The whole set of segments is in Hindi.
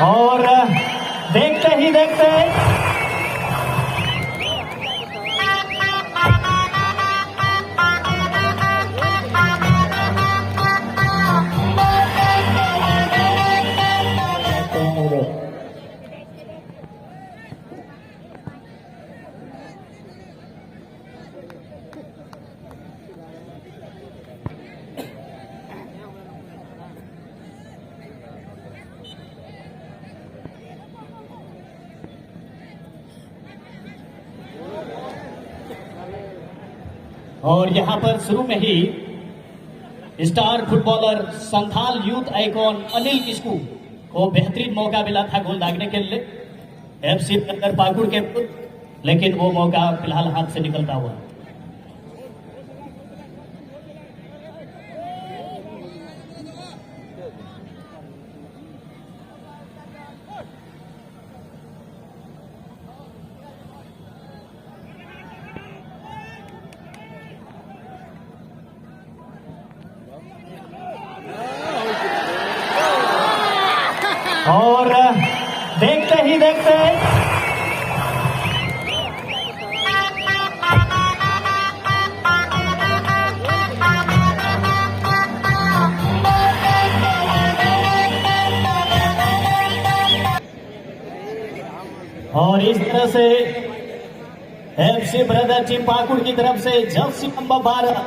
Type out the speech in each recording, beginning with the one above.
और देखते ही देखते और यहां पर शुरू में ही star footballer Santhal youth icon Anil Kisku को बेहतरीन मौका मिला था गोल दागने के लिए एफसी नगर पाकुड़ के विरुद्ध, लेकिन वो मौका फिलहाल हाथ से निकलता हुआ। और देखते ही देखते और इस तरह से एफसी ब्रदर टीम पाकुड़ की तरफ से जर्सी नंबर 12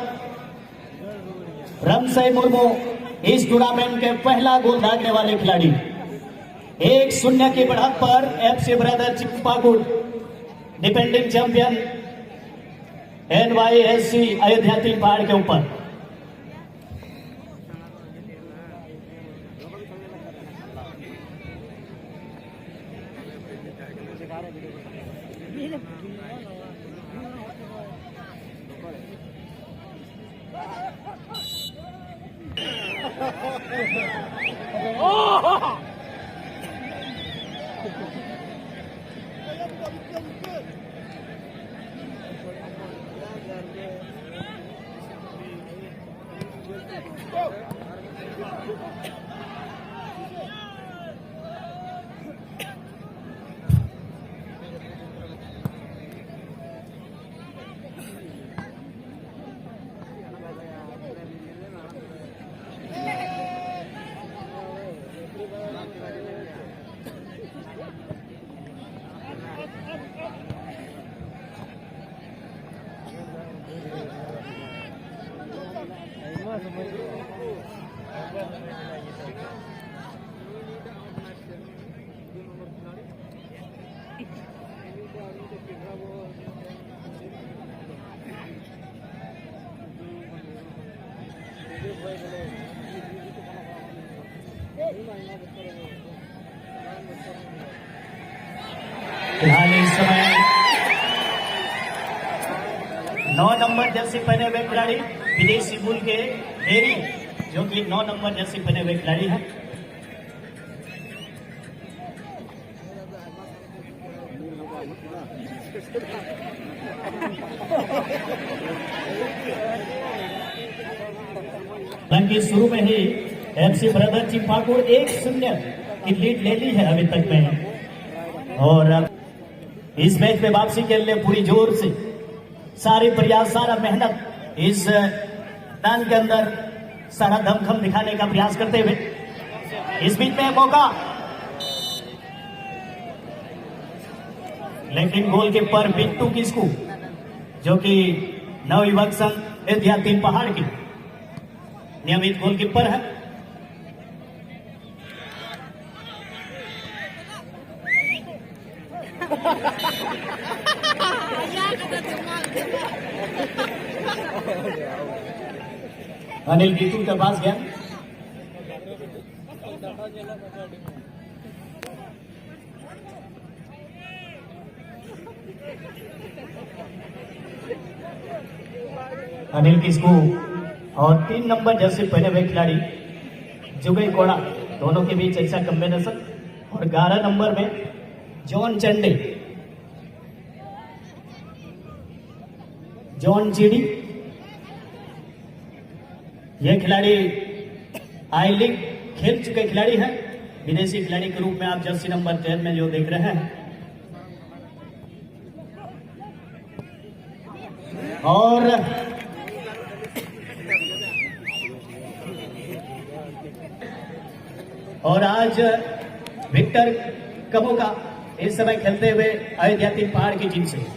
रमसई मुर्मू इस टूर्नामेंट के पहला गोल दागने वाले खिलाड़ी। 1-0 की बढ़त पर FC brother team Pakur defending champion NYSC Ayodhya तीन पहाड़ के ऊपर। फिलहाल इस समय 9 नंबर जर्सी पहने हुए खिलाड़ी विदेशी मूल के हेरी, जो कि 9 नंबर जर्सी पहने हुए खिलाड़ी हैं। हालांकि शुरू में ही एफसी ब्रदर टीम पाकुड़ 1-0 की लीड ले ली है अभी तक में, और इस मैच में वापसी के लिए पूरी जोर से सारे प्रयास, सारा मेहनत इस मैदान के अंदर सारा दमखम दिखाने का प्रयास करते हुए इस बीच में मौका, लेकिन गोलकीपर बिट्टू किस्कू जो कि नवयुवक संघ अयोध्या तीन पहाड़ की नियमित गोलकीपर है, अनिल गीतू के पास गया। अनिल किस्कू और 3 नंबर जर्सी पहने हुए खिलाड़ी जुगई कोड़ा, दोनों के बीच अच्छा कॉम्बिनेशन, और 11 नंबर में जॉन चंडे, जॉन चिड़ी, ये खिलाड़ी आई लीग खेल चुके खिलाड़ी हैं विदेशी खिलाड़ी के रूप में आप जर्सी नंबर 10 में जो देख रहे हैं। और आज विक्टर कमोका इस समय खेलते हुए अयोध्या तीन पहाड़ की टीम से।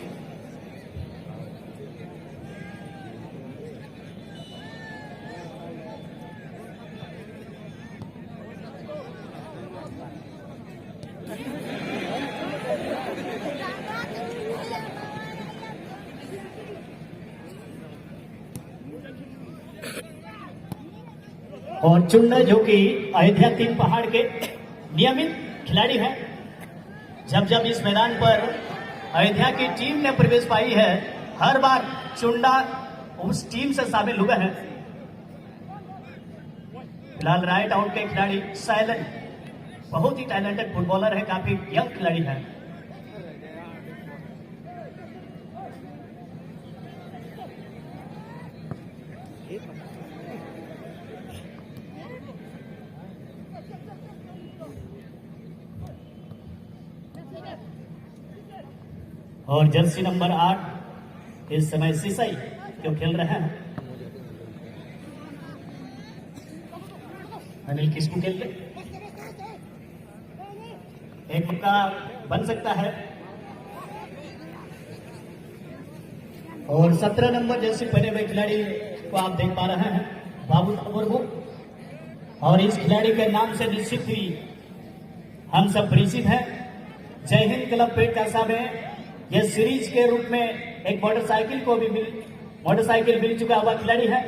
और चुन्ना जो कि अयोध्या तीन पहाड़ के नियमित खिलाड़ी हैं। जब जब इस मैदान पर अयोध्या की टीम ने प्रवेश पाई है, हर बार चुन्ना उस टीम से शामिल हुए हैं। फिलहाल राइट आउट के खिलाड़ी साइलन बहुत ही टैलेंटेड फुटबॉलर है, काफी यंग खिलाड़ी है। और जर्सी नंबर 8 इस समय सिसाई जो खेल रहे हैं। अनिल किसको खेल ले, एक मौका बन सकता है। और 17 नंबर जर्सी पहने हुए खिलाड़ी को आप देख पा रहे हैं, बाबू मुर्मू। और इस खिलाड़ी के नाम से निश्चित ही हम सब परिचित हैं। जय हिंद क्लब पेट कासा में यह सीरीज के रूप में एक मोटरसाइकिल मिल चुका हुआ खिलाड़ी है।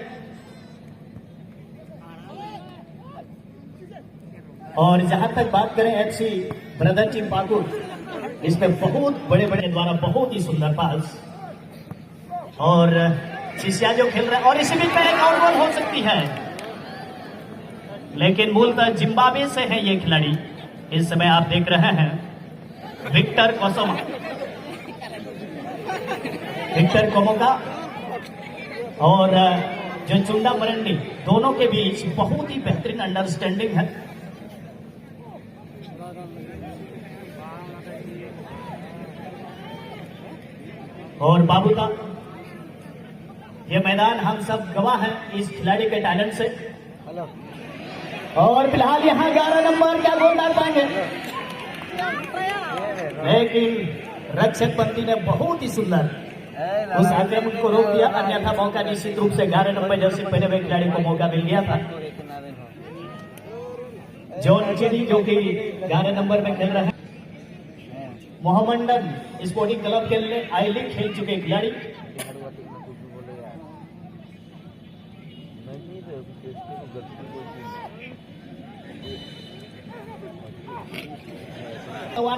और जहां तक बात करें एफसी ब्रदर टीम पाकुड़, इसमें बहुत बड़े द्वारा बहुत ही सुंदर पास। और शिष्या जो खेल रहा है, और इसी बीच में एक और गोल हो सकती है, लेकिन मूलतः जिम्बाब्वे से है ये खिलाड़ी। इस समय आप देख रहे हैं विक्टर कोमोका और जो चुंडा मरंडी, दोनों के बीच बहुत ही बेहतरीन अंडरस्टैंडिंग है। और बाबूता, ये मैदान हम सब गवाह हैं इस खिलाड़ी के टैलेंट से। और फिलहाल यहाँ 11 नंबर क्या गोल डाल पाएंगे, लेकिन रक्षक पंथी ने बहुत ही सुंदर उस आक्रमण को रोक दिया, अन्यथा मौका निश्चित रूप से 11 नंबर जर्सी पहने हुए खिलाड़ी को मौका मिल गया था। जॉन चिड़ी जो कि 11 नंबर में खेल रहे हैं। मोहम्मदन स्पोर्टिंग क्लब के लिए आई लीग खेल चुके खिलाड़ी।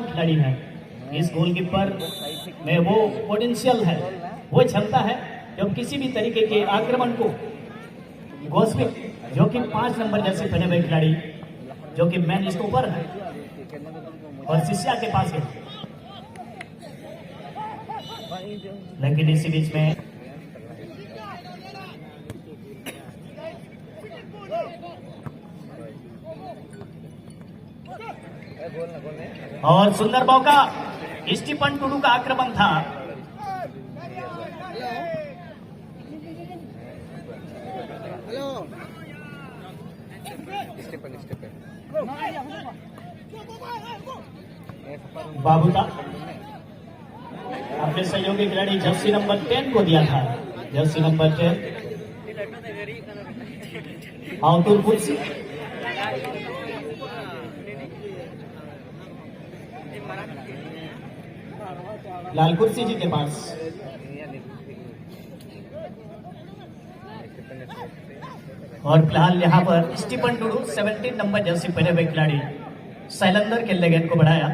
खिलाड़ी है, इस गोलकीपर में वो पोटेंशियल है, वो क्षमता है जब किसी भी तरीके के आक्रमण को गोस्विक जो कि 5 नंबर जैसे पहने हुए खिलाड़ी जो कि मैन स्टॉपर है और शिष्या के पास है, लेकिन इसी बीच में और सुंदर मौका स्टीफन टुडू का आक्रमण था। बाबूता अपने सहयोगी खिलाड़ी जर्सी नंबर 10 को दिया था। जर्सी नंबर 10 आउटुल पुलसी, लाल कुर्सी जी के पास। और फिलहाल यहाँ पर स्टीफन टुडू 17 नंबर जर्सी पहने हुए खिलाड़ी सैलंदर के लिए गेंद को बढ़ाया।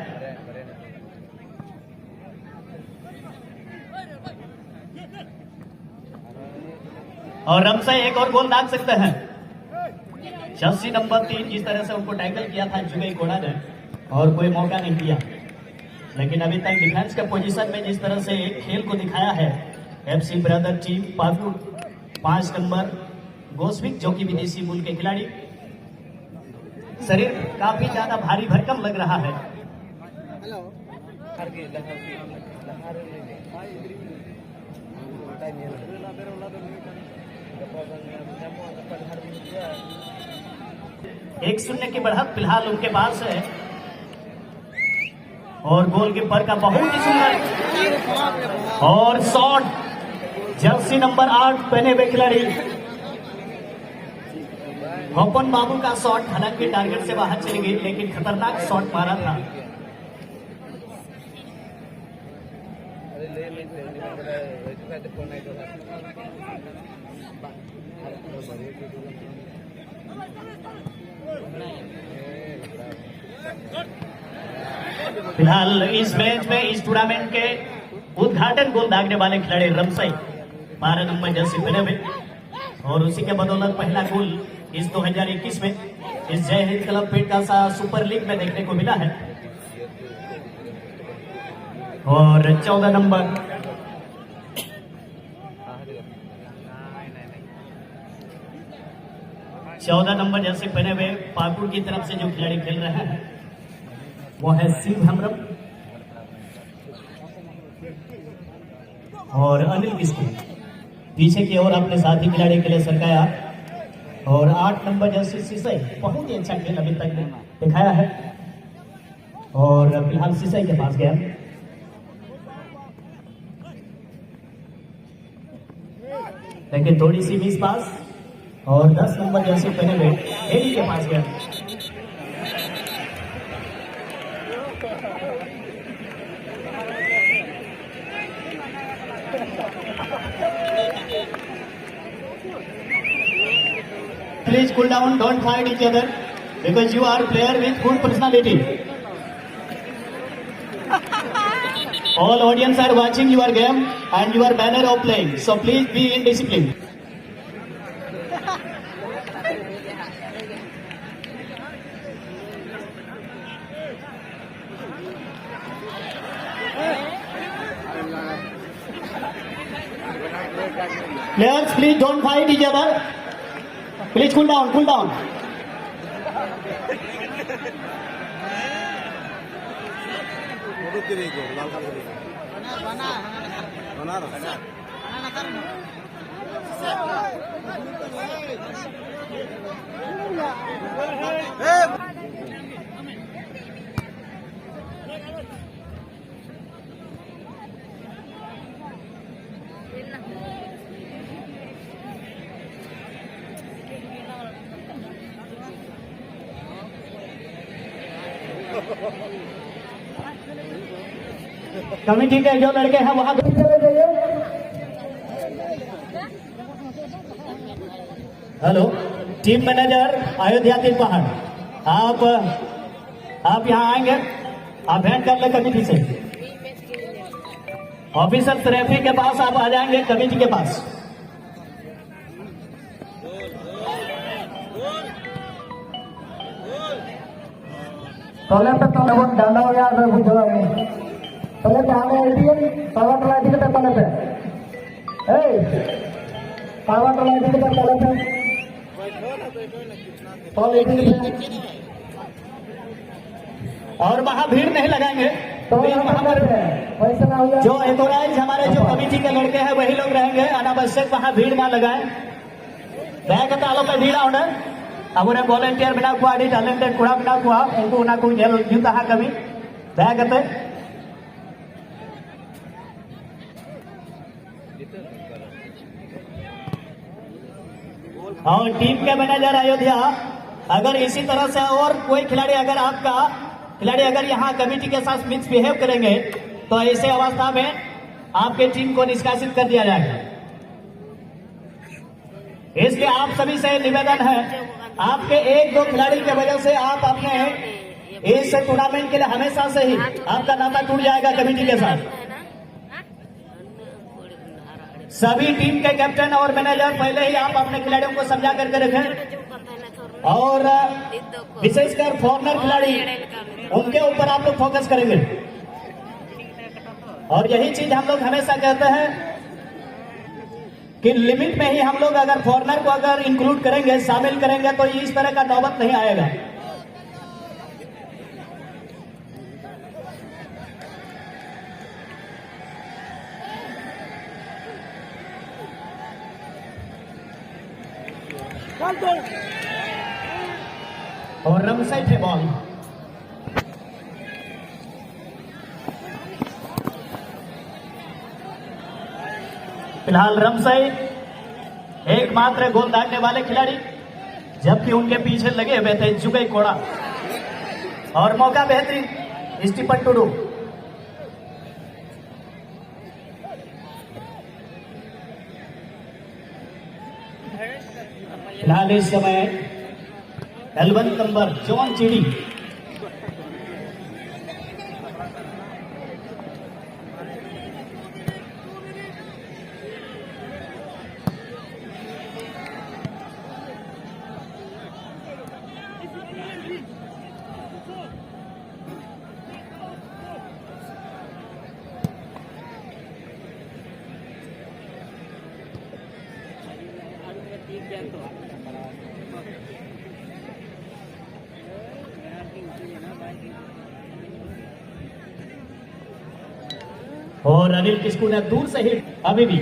और रमसा एक और गोल दाग सकते हैं। जर्सी नंबर 3 जिस तरह से उनको टैकल किया था जुगई कोड़ा ने, और कोई मौका नहीं दिया, लेकिन अभी तक डिफेंस के पोजीशन में जिस तरह से खेल को दिखाया है FC brother team Pakur, 5 number गोस्विक जो कि विदेशी मूल के खिलाड़ी, शरीर काफी ज्यादा भारी भरकम लग रहा है। एक शून्य की बढ़त फिलहाल उनके पास है और गोलकीपर का बहुत ही सुंदर और शॉट, जर्सी नंबर 8 पहने हुए खिलाड़ी गोपन बाबू का शॉट, हालांकि टारगेट से बाहर चली गई लेकिन खतरनाक शॉट मारा था। फिलहाल इस मैच में, इस टूर्नामेंट के उद्घाटन गोल दागने वाले खिलाड़ी रमसई 12 नंबर जर्सी पहने हुए और उसी के बदौलत पहला गोल इस 2021 में इस जय हिंद क्लब पेटकासा सुपर लीग में देखने को मिला है। और 14 नंबर जैसे पहने हुए पाकुड़ की तरफ से जो खिलाड़ी खेल रहे हैं वो है शिव हेम्ब्रम और अनिल किस्कू। पीछे की ओर अपने साथी खिलाड़ी के लिए सरकाया और 8 नंबर जर्सी सिसई, बहुत ही अच्छा खेल अभी तक दिखाया है और फिलहाल सिसई के पास गया, लेकिन थोड़ी सी मिस पास और 10 नंबर जर्सी पहने हुए हेली के पास गया। Please cool down, don't fight each other because you are player with good personality. All audience are watching your game and your manner of playing, so please be in discipline. Players, please don't fight each other. Please cool down, cool down. Committee के जो लड़के हैं वहां चले जाइए। हेलो, टीम मैनेजर अयोध्या तीन पहाड़, आप यहाँ आएंगे, आप भेंट कर ले कमेटी से। ऑफिसर रेफरी के पास आप आ जाएंगे, कमेटी के पास। डांडा हो गया पहले आने पावर टलाई के पहले पावर टलाई के पहले और वहां भीड़ नहीं लगाएंगे तो वहां पर जो एथोराइज हमारे जो कमेटी के लड़के हैं वही लोग रहेंगे, अनावश्यक वहां भीड़ ना लगाएं। बैग तालों पे भीड़ आउंडे अब वॉलंटियर बना हुआ टैलेंटेड कड़ा बना हुआ उनको ना को जूता कमी बैग और टीम के मैनेजर अयोध्या, अगर इसी तरह से और कोई खिलाड़ी अगर आपका खिलाड़ी अगर यहाँ कमेटी के साथ मिसबिहेव करेंगे तो ऐसे अवस्था में आपके टीम को निष्कासित कर दिया जाएगा। इसलिए आप सभी से निवेदन है, आपके एक दो खिलाड़ी की वजह से आप अपने इस टूर्नामेंट के लिए हमेशा से ही आपका नाता टूट जाएगा कमेटी के साथ। सभी टीम के कैप्टन और मैनेजर पहले ही आप अपने खिलाड़ियों को समझा करके रखें और विशेषकर फॉरनर खिलाड़ी उनके ऊपर आप लोग फोकस करेंगे। और यही चीज हम लोग हमेशा कहते हैं कि लिमिट में ही हम लोग अगर फॉरनर को अगर इंक्लूड करेंगे, शामिल करेंगे तो इस तरह का नौबत नहीं आएगा। और रमसाइड है बॉल। फिलहाल रमसाइड एकमात्र गोल दागने वाले खिलाड़ी, जबकि उनके पीछे लगे हुए थे जुगई कोड़ा। और मौका बेहतरीन स्टीफन टुडू। फिलहाल इस समय L1 नंबर जॉन चिड़ी और अनिल किस्कू ने दूर से हिट। अभी भी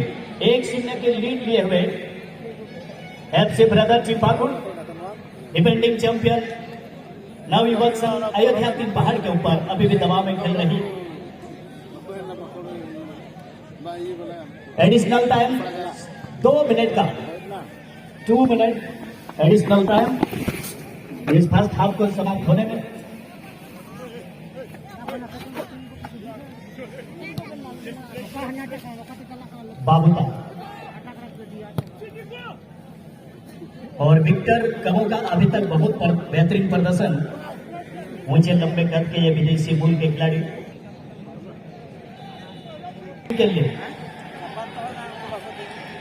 1-0 के लीड लिए हुए FC ब्रदर चिंपाकुड़ डिफेंडिंग चैंपियन नवयुवक संघ अयोध्या तीन पहाड़ के ऊपर अभी भी दबाव में खेल रही। एडिशनल टाइम 2 मिनट का, 2 मिनट एडिशनल टाइम इस फर्स्ट हाफ को समाप्त होने में। बाबूता और विक्टर कमो का अभी तक बहुत बेहतरीन प्रदर्शन। ऊंचे लंबे कद के ये विदेशी मूल के खिलाड़ी के लिए,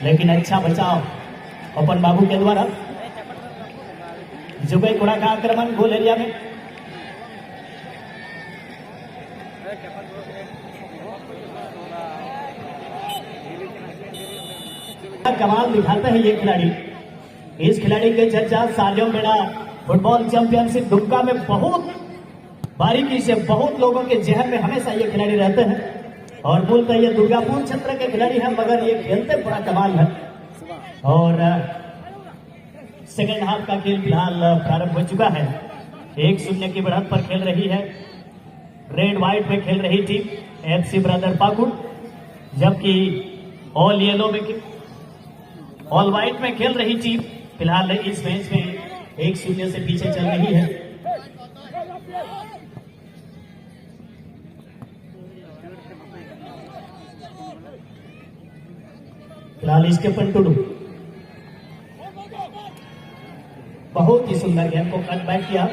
लेकिन अच्छा बचाव अपन बाबू के द्वारा। जुगई कोड़ा का आक्रमण गोल एरिया में। कमाल दिखाते हैं ये खिलाड़ी। इस खिलाड़ी के चर्चा सालियों बेड़ा फुटबॉल चैंपियनशिप दुमका में बहुत बारीकी से बहुत लोगों के जहन में हमेशा ये खिलाड़ी रहते हैं। और बोलते ये दुर्गापुर क्षेत्र के खिलाड़ी हैं, मगर ये खेलते बड़ा कमाल है। और सेकेंड हाफ का खेल फिलहाल प्रारंभ हो चुका है। 1-0 की बढ़त पर खेल रही है रेड व्हाइट में खेल रही टीम FC ब्रदर पाकुड़, जबकि ऑल येलो में ऑल व्हाइट में खेल रही टीम फिलहाल इस मैच में 1-0 से पीछे चल रही है। फिलहाल इसके पंटुडू बहुत ही सुंदर गेम को कट बैक किया।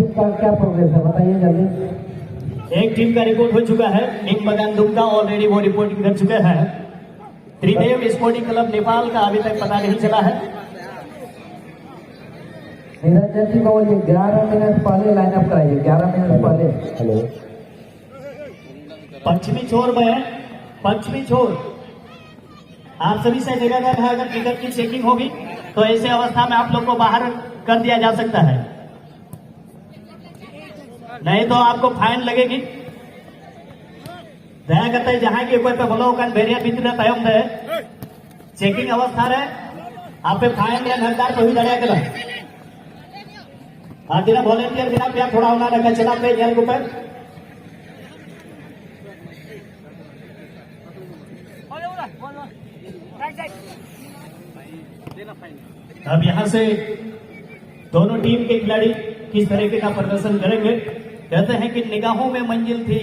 का क्या प्रोग्रेस है बताइए जल्दी। एक टीम का रिपोर्ट हो चुका है। नीम बगान दुमका ऑलरेडी वो रिपोर्टिंग कर चुके हैं। त्रिदेव स्पोर्टिंग क्लब नेपाल का अभी तक पता नहीं चला है। निरंजन जी को बोलिए 11 मिनट पहले लाइनअप कराइए, 11 मिनट पहले। हेलो पश्चिमी छोर आप सभी से निवेदन है, अगर टिकट की चेकिंग होगी तो ऐसे अवस्था में आप लोग को बाहर कर दिया जा सकता है, नहीं तो आपको फाइन लगेगी। दया करते हैं जहां की कोई पे बोलो कान बेरिया भीतर तयम दे चेकिंग अवस्था रहे आप पे फाइन या निर्धार को ही लड़ाया करा आदिना वॉलंटियर बिना प्या थोड़ा होना रखा चला पे यार को पे। अब यहां से दोनों टीम के खिलाड़ी किस तरीके का प्रदर्शन करेंगे। कहते हैं कि निगाहों में मंजिल थी,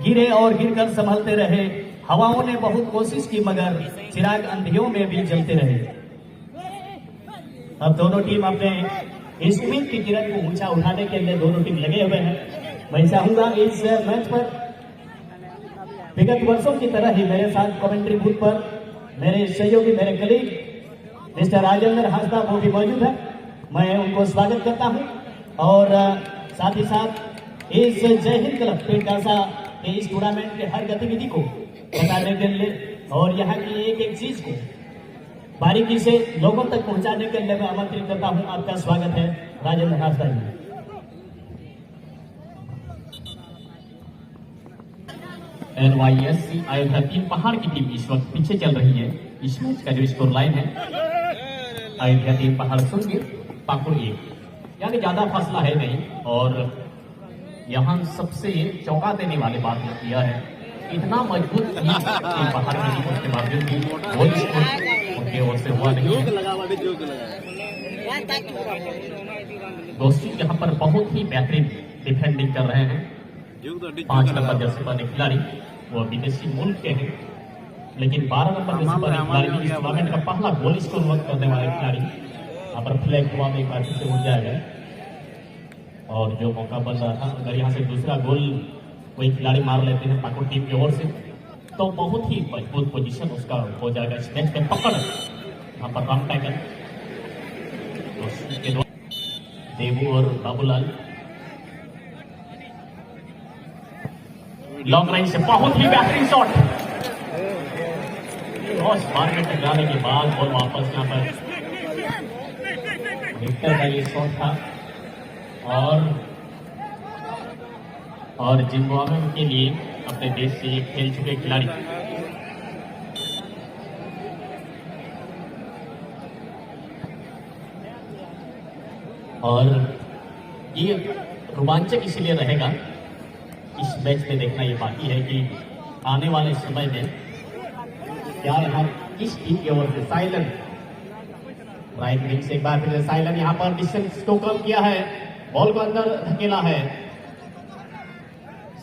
गिरे और गिरकर संभलते रहे, हवाओं ने बहुत कोशिश की मगर चिराग अंधियों में भी जलते रहे। अब दोनों टीम अपने इस उम्मीद की किरण को ऊंचा उठाने के लिए दोनों टीम लगे हुए हैं। मैं चाहूंगा इस मैच पर विगत वर्षों की तरह ही मेरे साथ कमेंट्री बूथ पर मेरे सहयोगी मेरे कलीग मिस्टर राजेंद्र हासदा वो भी मौजूद है। मैं उनको स्वागत करता हूं और साथ ही साथ इस जय हिंद क्लब पेटकासा के इस टूर्नामेंट के हर गतिविधि को बताने के लिए और यहाँ की एक एक चीज को बारीकी से लोगों तक पहुंचाने के लिए मैं आमंत्रित करता हूं। आपका स्वागत है राजेंद्र हासदा जी। NYSC अयोध्या तीन पहाड़ की टीम इस वक्त पीछे चल रही है। इस मैच का जो स्कोर लाइन है अयोध्या तीन पहाड़ 0 पाकुड़ 1, यानी ज्यादा फासला है नहीं। और यहाँ सबसे चौंका देने वाली बात यह किया है, इतना मजबूत टीम पहाड़ की टीम उसके बावजूद भी गोल स्कोर उनके ओर से हुआ नहीं है। दोस्तों यहाँ पर बहुत ही बेहतरीन डिफेंडिंग कर रहे हैं 5 नंबर जर्सी वाले खिलाड़ी। वो विदेशी मुल्क के हैं, लेकिन 12 नंबर जर्सी वाले खिलाड़ी इस टूर्नामेंट का पहला गोल स्कोर करने वाले खिलाड़ी। यहाँ पर फ्लैग हुआ में एक बार से उठ जाएगा और जो मौका बन रहा था, अगर यहाँ से दूसरा गोल कोई खिलाड़ी मार लेते हैं पाकुड़ टीम की ओर से तो बहुत ही मजबूत पोजीशन उसका हो जाएगा। इस मैच में पकड़ यहाँ पर राम टैकल देवू और बाबूलाल लॉन्ग रेंज से बहुत ही बेहतरीन शॉट, क्रॉस बार में टकराने के बाद और वापस यहाँ पर विक्टर का ये शॉट था। और जिम्बाब्वे के लिए अपने देश से ये खेल चुके खिलाड़ी और ये रोमांचक इसलिए रहेगा इस मैच में देखना ये बाकी है कि आने वाले समय में क्या यहाँ किस टीम की ओर से साइलेंट राइट विंग से एक बार फिर साइलेंट यहाँ पर डिस्टेंस को कम किया है, बॉल को अंदर धकेला है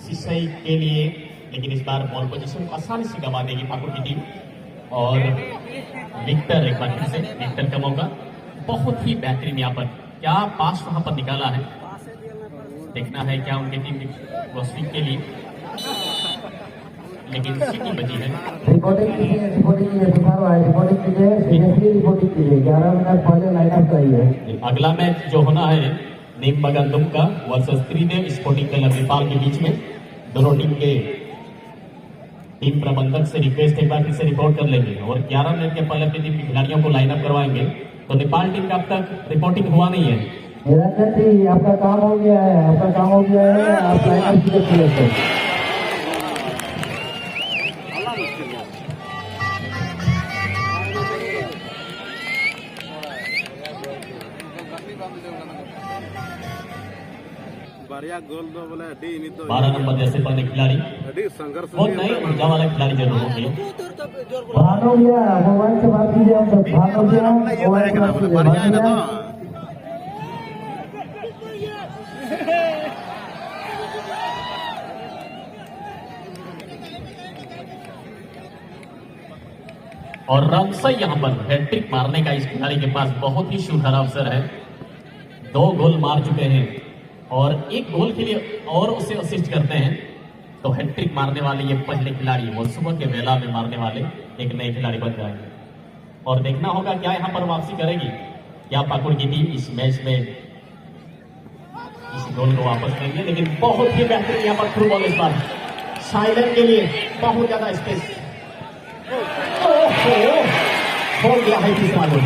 सिसई के लिए, लेकिन इस बार बॉल पोजीशन को आसानी से गंवा देगी पाकुड़ की टीम। और विक्टर एक बार फिर से विक्टर का मौका, बहुत ही बेहतरीन यहाँ पर क्या पास वहां पर निकाला है। देखना है क्या उनकी टीम वॉशिंग के लिए, लेकिन सिटी बची है। रिपोर्टिंग कीजिए रिपोर्टिंग कीजिए सीरियसली रिपोर्टिंग कीजिए। 11 मिनट पहले लाइनअप चाहिए। अगला मैच जो होना है नीम बगन दुमका वर्सेस त्रिदेव स्पोर्टिंग क्लब नेपाल के बीच में। दोनों टीम के टीम प्रबंधक से रिक्वेस्ट एक बार फिर से रिपोर्ट कर लेंगे और 11 मिनट के पहले अपनी टीम के खिलाड़ियों को लाइनअप करवाएंगे। तो नेपाल टीम का अब तक रिपोर्टिंग हुआ नहीं है। निरंजन जी आपका काम हो गया है, आपका काम हो गया है, आप लाइनअप कीजिए। गोल दो बोले 12 नंबर जैसे पहले खिलाड़ी वो नए ऊर्जा वाला खिलाड़ी जरूर होंगे। भानो भैया मोबाइल से बात कीजिए, हम सब भानो भैया मोबाइल से बात कीजिए। और रमसई यहाँ पर हैट्रिक मारने का इस खिलाड़ी के पास बहुत ही सुनहरा अवसर है। 2 गोल मार चुके हैं और 1 गोल के लिए और उसे असिस्ट करते हैं, तो हैट्रिक मारने वाले ये पहले खिलाड़ी वो सुबह के वेला में मारने वाले एक नए खिलाड़ी बन जाएंगे। और देखना होगा क्या यहाँ पर वापसी करेगी, क्या पाकुड़ की टीम इस मैच में इस गोल को वापस लेंगे। लेकिन बहुत ही बेहतरीन यहाँ पर थ्रू बॉल इस बार साइलेंट के लिए बहुत ज्यादा स्पेस, खोल दिया है तीसरा गोल।